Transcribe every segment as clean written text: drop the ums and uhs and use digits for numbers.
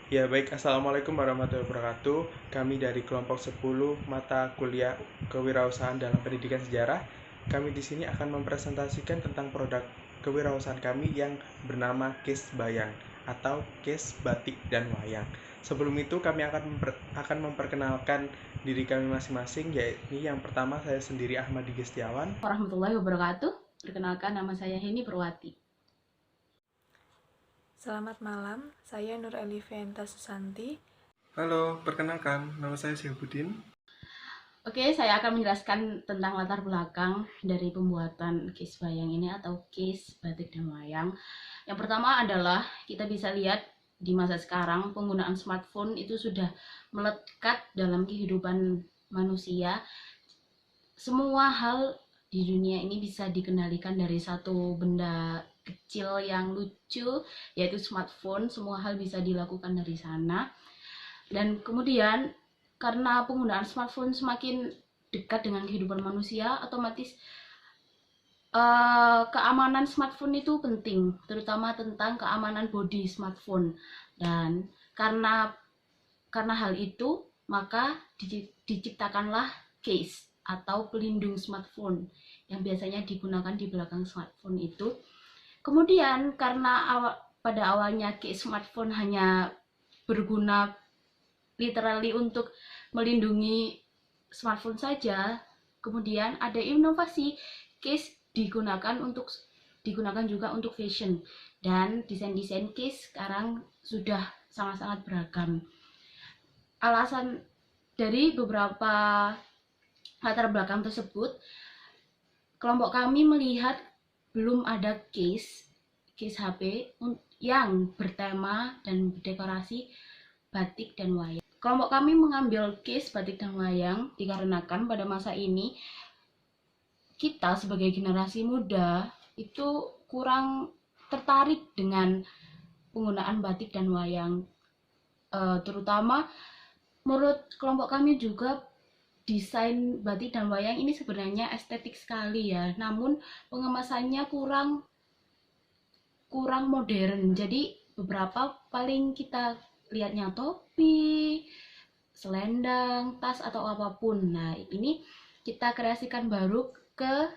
Ya baik, Assalamualaikum warahmatullahi wabarakatuh. Kami dari kelompok 10 mata kuliah kewirausahaan dalam pendidikan sejarah. Kami di sini akan mempresentasikan tentang produk kewirausahaan kami yang bernama Case Bayang atau Case Batik dan Wayang. Sebelum itu kami akan memperkenalkan diri kami masing-masing, yaitu yang pertama saya sendiri Ahmadi Gestiawan. Warahmatullahi wabarakatuh. Perkenalkan, nama saya Heni Purwati. Selamat malam, saya Nur Eliventa Susanti. Halo, perkenalkan, nama saya Syahbudin. Oke, saya akan menjelaskan tentang latar belakang dari pembuatan case bayang ini atau case batik dan wayang. Yang pertama adalah kita bisa lihat di masa sekarang penggunaan smartphone itu sudah melekat dalam kehidupan manusia. Semua hal di dunia ini bisa dikendalikan dari satu benda kecil yang lucu, yaitu smartphone. Semua hal bisa dilakukan dari sana. Dan kemudian karena penggunaan smartphone semakin dekat dengan kehidupan manusia, otomatis keamanan smartphone itu penting, terutama tentang keamanan bodi smartphone. Dan karena hal itu, maka diciptakanlah case atau pelindung smartphone yang biasanya digunakan di belakang smartphone itu. Kemudian karena pada awalnya case smartphone hanya berguna literally untuk melindungi smartphone saja, kemudian ada inovasi case digunakan juga untuk fashion, dan desain-desain case sekarang sudah sangat-sangat beragam. Alasan dari beberapa latar belakang tersebut, kelompok kami melihat belum ada case HP yang bertema dan berdekorasi batik dan wayang. Kelompok kami mengambil case batik dan wayang dikarenakan pada masa ini kita sebagai generasi muda itu kurang tertarik dengan penggunaan batik dan wayang. Terutama menurut kelompok kami juga desain batik dan wayang ini sebenarnya estetik sekali ya, namun pengemasannya kurang modern. Jadi beberapa paling kita lihatnya topi, selendang, tas atau apapun. Nah, ini kita kreasikan baru ke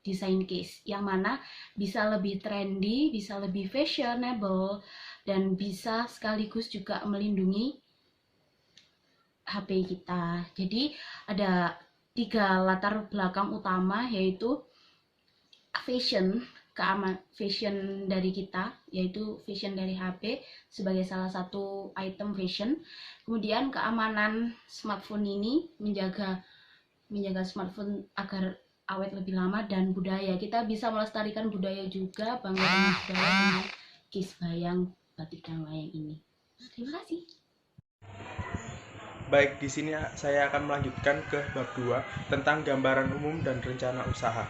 desain case yang mana bisa lebih trendy, bisa lebih fashionable, dan bisa sekaligus juga melindungi HP kita. Jadi ada 3 latar belakang utama, yaitu fashion dari kita, yaitu fashion dari HP sebagai salah satu item fashion. Kemudian keamanan smartphone ini menjaga smartphone agar awet lebih lama, dan budaya. Kita bisa melestarikan budaya juga, bangga dengan budaya dengan case bayang batik dan wayang ini. Terima kasih. Baik, di sini saya akan melanjutkan ke bab 2 tentang gambaran umum dan rencana usaha.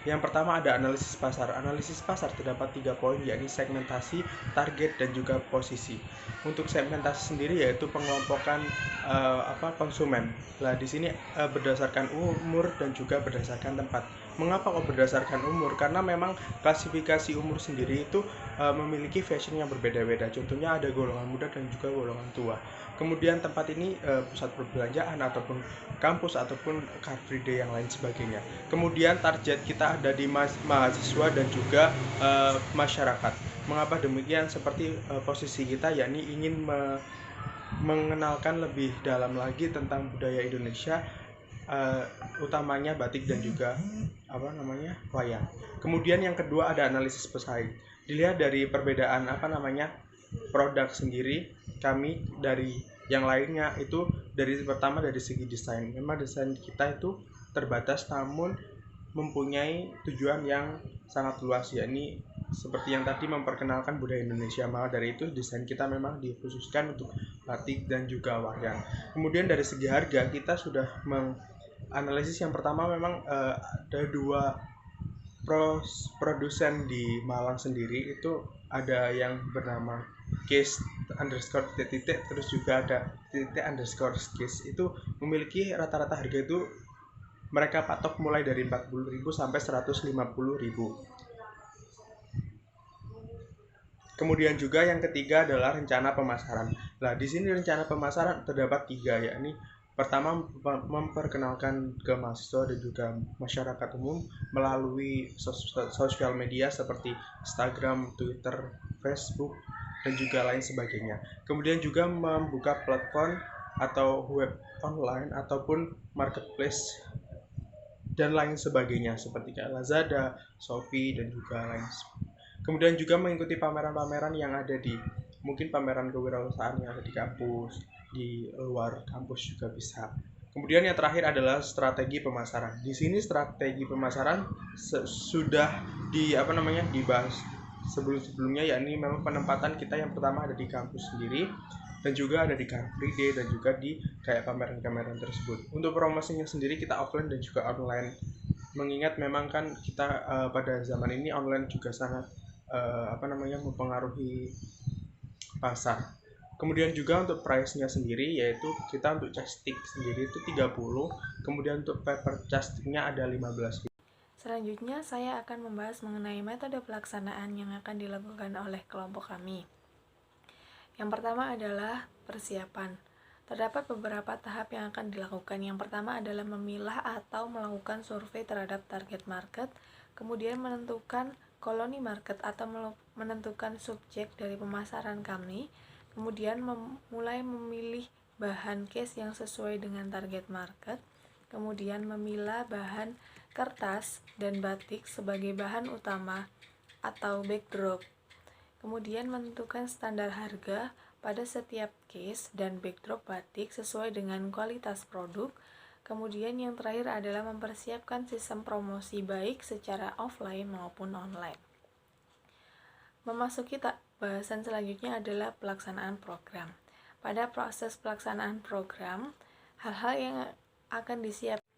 Yang pertama ada analisis pasar. Analisis pasar terdapat 3 poin, yakni segmentasi, target, dan juga posisi. Untuk segmentasi sendiri yaitu pengelompokan konsumen. Nah, di sini berdasarkan umur dan juga berdasarkan tempat. Mengapa kok berdasarkan umur? Karena memang klasifikasi umur sendiri itu memiliki fashion yang berbeda-beda. Contohnya ada golongan muda dan juga golongan tua. Kemudian tempat ini pusat perbelanjaan ataupun kampus ataupun car free day yang lain sebagainya. Kemudian target kita ada di mahasiswa dan juga masyarakat. Mengapa demikian? Seperti posisi kita, yakni ingin mengenalkan lebih dalam lagi tentang budaya Indonesia, utamanya batik dan juga wayang. Kemudian yang kedua ada analisis pesaing. Dilihat dari perbedaan produk sendiri, kami dari yang lainnya itu pertama dari segi desain. Memang desain kita itu terbatas, namun mempunyai tujuan yang sangat luas, yakni seperti yang tadi memperkenalkan budaya Indonesia. Maka dari itu desain kita memang dikhususkan untuk batik dan juga wayang. Kemudian dari segi harga kita sudah menganalisis. Yang pertama memang ada 2 produsen di Malang sendiri, itu ada yang bernama case underscore titik, terus juga ada titik underscore case. Itu memiliki rata-rata harga itu mereka patok mulai dari 40.000 sampai 150.000. Kemudian juga yang ketiga adalah rencana pemasaran. Nah, di sini rencana pemasaran terdapat 3, yakni pertama memperkenalkan ke mahasiswa dan juga masyarakat umum melalui sosial media seperti Instagram, Twitter, Facebook, dan juga lain sebagainya. Kemudian juga membuka platform atau web online ataupun marketplace dan lain sebagainya seperti kayak Lazada, Shopee, dan juga lain sebagainya. Kemudian juga mengikuti pameran-pameran yang ada di mungkin pameran kewirausahaan yang ada di kampus, di luar kampus juga bisa. Kemudian yang terakhir adalah strategi pemasaran. Di sini strategi pemasaran sudah dibahas sebelumnya, yakni memang penempatan kita yang pertama ada di kampus sendiri dan juga ada di Car Free Day dan juga di kayak pameran-pameran tersebut. Untuk promosinya sendiri kita offline dan juga online. Mengingat memang kan kita pada zaman ini online juga sangat mempengaruhi pasar. Kemudian juga untuk price-nya sendiri yaitu kita untuk chapstick sendiri itu 30, kemudian untuk paper chapstick-nya ada 15. Selanjutnya, saya akan membahas mengenai metode pelaksanaan yang akan dilakukan oleh kelompok kami. Yang pertama adalah persiapan. Terdapat beberapa tahap yang akan dilakukan. Yang pertama adalah memilah atau melakukan survei terhadap target market, kemudian menentukan koloni market atau menentukan subjek dari pemasaran kami, kemudian mulai memilih bahan case yang sesuai dengan target market, kemudian memilah bahan kertas dan batik sebagai bahan utama atau backdrop, kemudian menentukan standar harga pada setiap case dan backdrop batik sesuai dengan kualitas produk. Kemudian yang terakhir adalah mempersiapkan sistem promosi baik secara offline maupun online. Memasuki bahasan selanjutnya adalah pelaksanaan program. Pada proses pelaksanaan program, hal-hal yang akan disiapkan: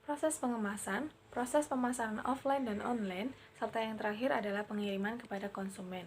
proses pengemasan, proses pemasaran offline dan online, serta yang terakhir adalah pengiriman kepada konsumen.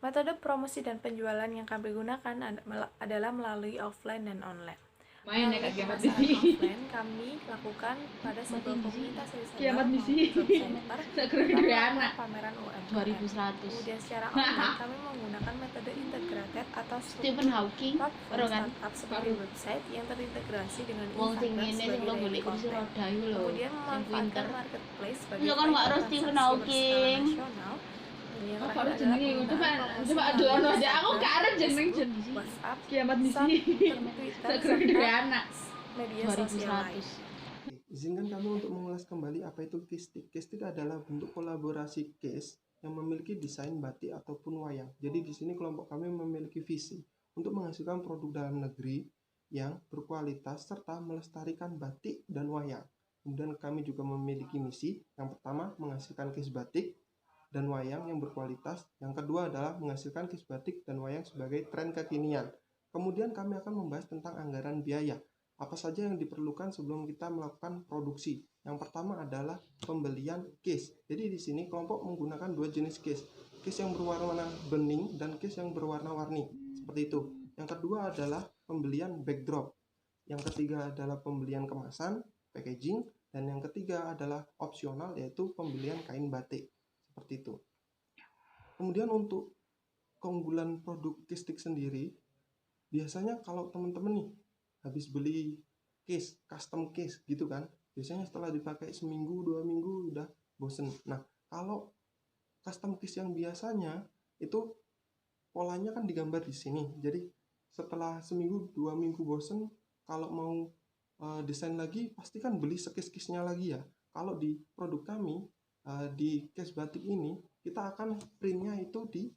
Metode promosi dan penjualan yang kami gunakan adalah melalui offline dan online. Melalui pemasaran offline, kami lakukan pada sebuah komunitas reseller maupun center serta pameran UMKM. Kemudian secara online, kami menggunakan metode integrated atau platform startup seperti website yang terintegrasi dengan Instagram sebagai daily content. Kemudian memanfaatkan marketplace sebagai transaksi berskala nasional. Yang terakhir adalah penggunaan promosi aku karep jeneng WhatsApp, kiamat misi Twitter, serta media sosial lain. Izinkan kami untuk mengulas kembali apa itu Kistik. Kistik adalah bentuk kolaborasi case yang memiliki desain batik ataupun wayang. Jadi di sini kelompok kami memiliki visi untuk menghasilkan produk dalam negeri yang berkualitas serta melestarikan batik dan wayang. Kemudian kami juga memiliki misi. Yang pertama, menghasilkan case batik dan wayang yang berkualitas. Yang kedua adalah menghasilkan case batik dan wayang sebagai tren kekinian. Kemudian kami akan membahas tentang anggaran biaya. Apa saja yang diperlukan sebelum kita melakukan produksi? Yang pertama adalah pembelian case. Jadi di sini kelompok menggunakan 2 jenis case. Case yang berwarna bening dan case yang berwarna-warni. Seperti itu. Yang kedua adalah pembelian backdrop. Yang ketiga adalah pembelian kemasan, packaging, dan yang ketiga adalah opsional yaitu pembelian kain batik. Seperti itu. Kemudian untuk keunggulan produk Kistik sendiri, biasanya kalau teman-teman nih habis beli case, custom case gitu kan, biasanya setelah dipakai seminggu 2 minggu udah bosen. Nah, kalau custom case yang biasanya itu polanya kan digambar di sini. Jadi setelah seminggu 2 minggu bosen, kalau mau desain lagi pasti kan beli sekis-kisnya lagi ya. Kalau di produk kami di case batik ini kita akan printnya itu di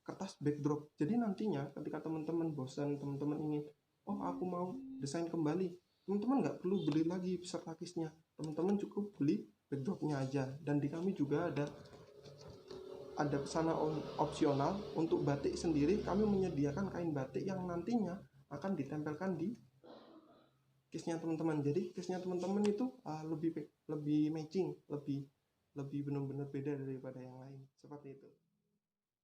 kertas backdrop. Jadi nantinya ketika teman-teman bosan, teman-teman ingin aku mau desain kembali, teman-teman nggak perlu beli lagi beserta kisnya, teman-teman cukup beli backdropnya aja. Dan di kami juga ada pesana opsional untuk batik sendiri. Kami menyediakan kain batik yang nantinya akan ditempelkan di case-nya teman-teman. Jadi case-nya teman-teman itu lebih matching, lebih benar-benar beda daripada yang lain. Seperti itu.